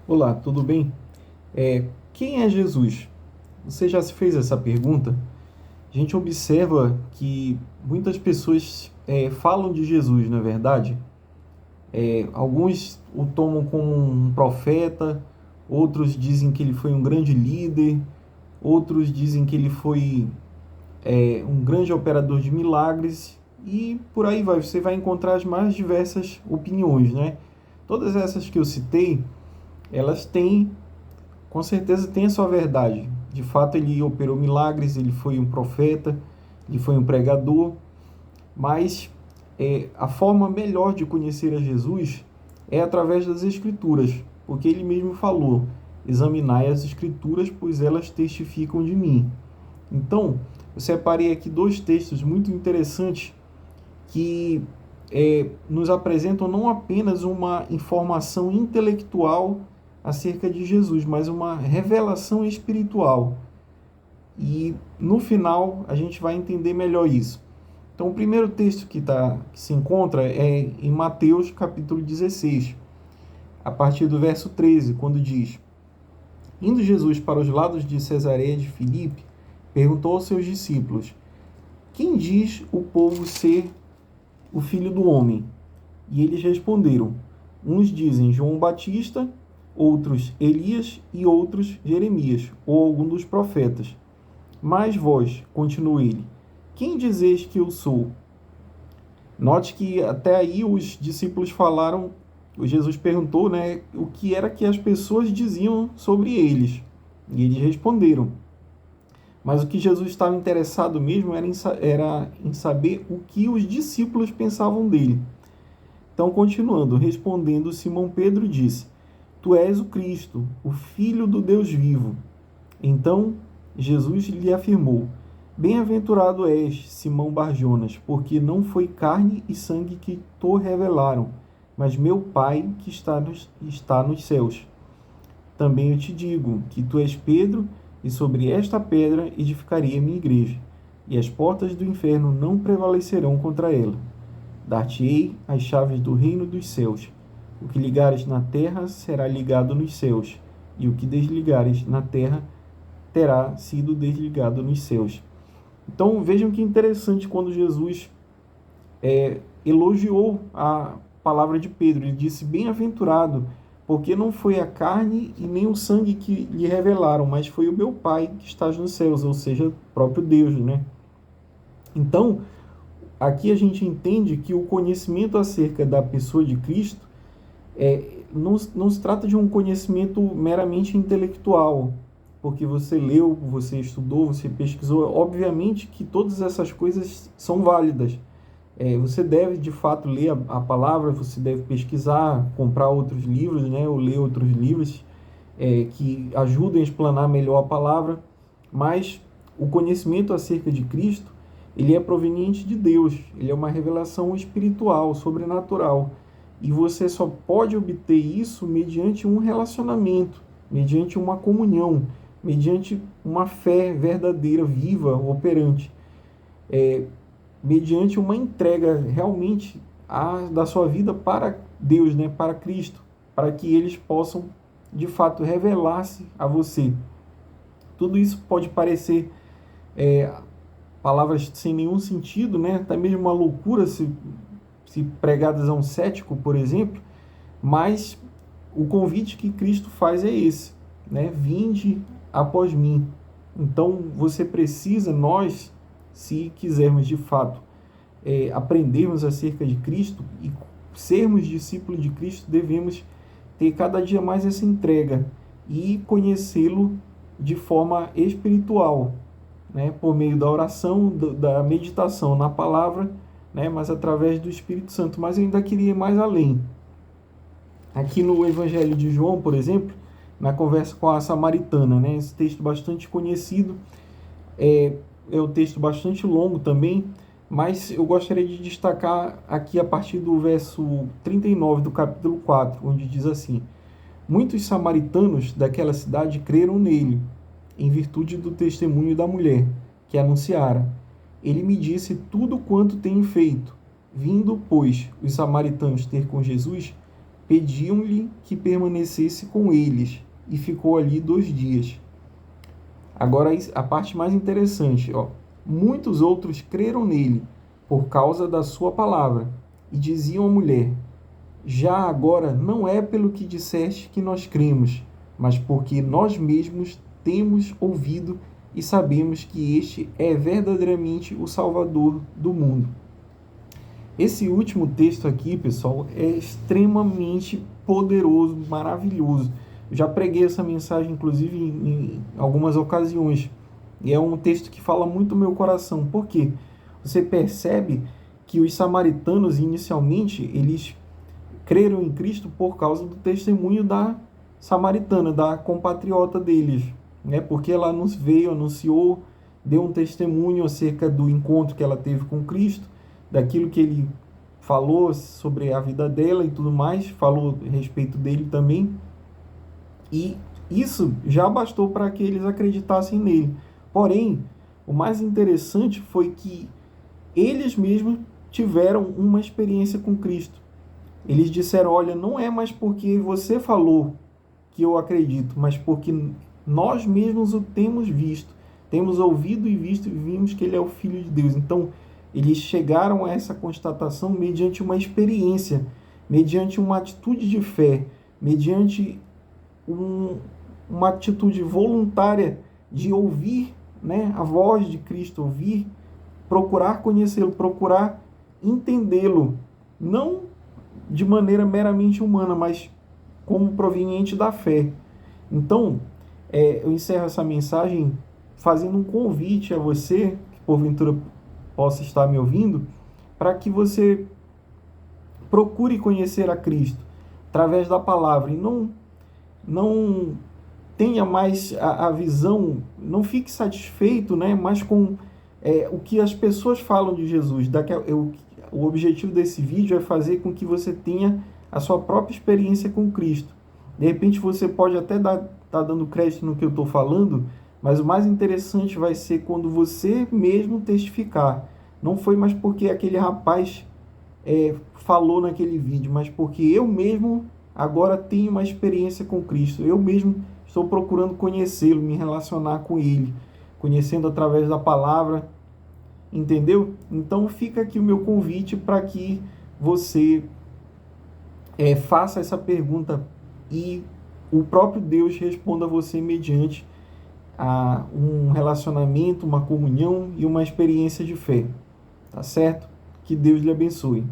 Olá, tudo bem? Quem é Jesus? Você já se fez essa pergunta? A gente observa que muitas pessoas falam de Jesus, não é verdade? Alguns o tomam como um profeta, outros dizem que ele foi um grande líder, outros dizem que ele foi um grande operador de milagres e por aí vai. Você vai encontrar as mais diversas opiniões, né? Todas essas que eu citei, elas têm com certeza tem a sua verdade. De fato, ele operou milagres, ele foi um profeta, ele foi um pregador, mas a forma melhor de conhecer a Jesus é através das Escrituras, porque ele mesmo falou: examinai as Escrituras, pois elas testificam de mim. Então, eu separei aqui dois textos muito interessantes que nos apresentam não apenas uma informação intelectual acerca de Jesus, mas uma revelação espiritual. E no final a gente vai entender melhor isso. Então, o primeiro texto que se encontra é em Mateus capítulo 16, a partir do verso 13, quando diz: Indo Jesus para os lados de Cesareia de Filipe, perguntou aos seus discípulos: Quem diz o povo ser o Filho do Homem? E eles responderam: uns dizem João Batista, outros Elias e outros Jeremias, ou algum dos profetas. Mas vós, continuou ele, quem dizeis que eu sou? Note que até aí os discípulos falaram, Jesus perguntou, né, o que era que as pessoas diziam sobre eles. E eles responderam. Mas o que Jesus estava interessado mesmo era em saber o que os discípulos pensavam dele. Então, continuando, respondendo, Simão Pedro disse: Tu és o Cristo, o Filho do Deus vivo. Então, Jesus lhe afirmou: Bem-aventurado és, Simão Barjonas, porque não foi carne e sangue que te revelaram, mas meu Pai que está nos céus. Também eu te digo que tu és Pedro, e sobre esta pedra edificarei a minha igreja, e as portas do inferno não prevalecerão contra ela. Dar-te-ei as chaves do reino dos céus. O que ligares na terra será ligado nos céus, e o que desligares na terra terá sido desligado nos céus. Então vejam que interessante quando Jesus elogiou a palavra de Pedro. Ele disse: Bem-aventurado, porque não foi a carne e nem o sangue que lhe revelaram, mas foi o meu Pai que está nos céus, ou seja, o próprio Deus, né? Então, aqui a gente entende que o conhecimento acerca da pessoa de Cristo não se trata de um conhecimento meramente intelectual, porque você leu, você estudou, você pesquisou. Obviamente que todas essas coisas são válidas. Você deve, de fato, ler a palavra, você deve pesquisar, comprar outros livros, né, ou ler outros livros que ajudem a explanar melhor a palavra, mas o conhecimento acerca de Cristo, ele é proveniente de Deus, ele é uma revelação espiritual, sobrenatural, e você só pode obter isso mediante um relacionamento, mediante uma comunhão, mediante uma fé verdadeira, viva, operante, mediante uma entrega realmente da sua vida para Deus, né, para Cristo, para que eles possam de fato revelar-se a você. Tudo isso pode parecer palavras sem nenhum sentido, né? Até mesmo uma loucura se pregadas a um cético, por exemplo, mas o convite que Cristo faz é esse, né? Vinde após mim. Então você precisa, nós, se quisermos de fato aprendermos acerca de Cristo e sermos discípulos de Cristo, devemos ter cada dia mais essa entrega e conhecê-lo de forma espiritual, né, por meio da oração, da meditação na palavra, né, mas através do Espírito Santo. Mas eu ainda queria ir mais além. Aqui no Evangelho de João, por exemplo, na conversa com a samaritana, né, esse texto bastante conhecido, é um texto bastante longo também, mas eu gostaria de destacar aqui a partir do verso 39 do capítulo 4, onde diz assim: Muitos samaritanos daquela cidade creram nele, em virtude do testemunho da mulher, que anunciara. Ele me disse tudo quanto tenho feito. Vindo, pois, os samaritanos ter com Jesus, pediam-lhe que permanecesse com eles, e ficou ali 2 dias. Agora, a parte mais interessante, ó. Muitos outros creram nele, por causa da sua palavra, e diziam à mulher: já agora não é pelo que disseste que nós cremos, mas porque nós mesmos temos ouvido e sabemos que este é verdadeiramente o Salvador do mundo. Esse último texto aqui, pessoal, é extremamente poderoso, maravilhoso. Eu já preguei essa mensagem, inclusive, em algumas ocasiões. E é um texto que fala muito no meu coração. Por quê? Você percebe que os samaritanos, inicialmente, eles creram em Cristo por causa do testemunho da samaritana, da compatriota deles, né? Porque ela nos veio, anunciou, deu um testemunho acerca do encontro que ela teve com Cristo, daquilo que ele falou sobre a vida dela e tudo mais, falou a respeito dele também, e isso já bastou para que eles acreditassem nele. Porém, o mais interessante foi que eles mesmos tiveram uma experiência com Cristo. Eles disseram: olha, não é mais porque você falou que eu acredito, mas porque nós mesmos o temos visto, temos ouvido e visto e vimos que ele é o Filho de Deus. Então, eles chegaram a essa constatação mediante uma experiência, mediante uma atitude de fé, mediante uma atitude voluntária de ouvir, né, a voz de Cristo, ouvir, procurar conhecê-lo, procurar entendê-lo, não de maneira meramente humana, mas como proveniente da fé. Então, eu encerro essa mensagem fazendo um convite a você, que porventura possa estar me ouvindo, para que você procure conhecer a Cristo através da palavra e não tenha mais a visão, não fique satisfeito, né, mas com o que as pessoas falam de Jesus. O objetivo desse vídeo é fazer com que você tenha a sua própria experiência com Cristo. De repente você pode até estar dando crédito no que eu estou falando, mas o mais interessante vai ser quando você mesmo testificar. Não foi mais porque aquele rapaz falou naquele vídeo, mas porque eu mesmo agora tenho uma experiência com Cristo. Eu mesmo estou procurando conhecê-lo, me relacionar com ele, conhecendo através da palavra. Entendeu? Então fica aqui o meu convite para que você faça essa pergunta e o próprio Deus responda a você mediante um relacionamento, uma comunhão e uma experiência de fé. Tá certo? Que Deus lhe abençoe.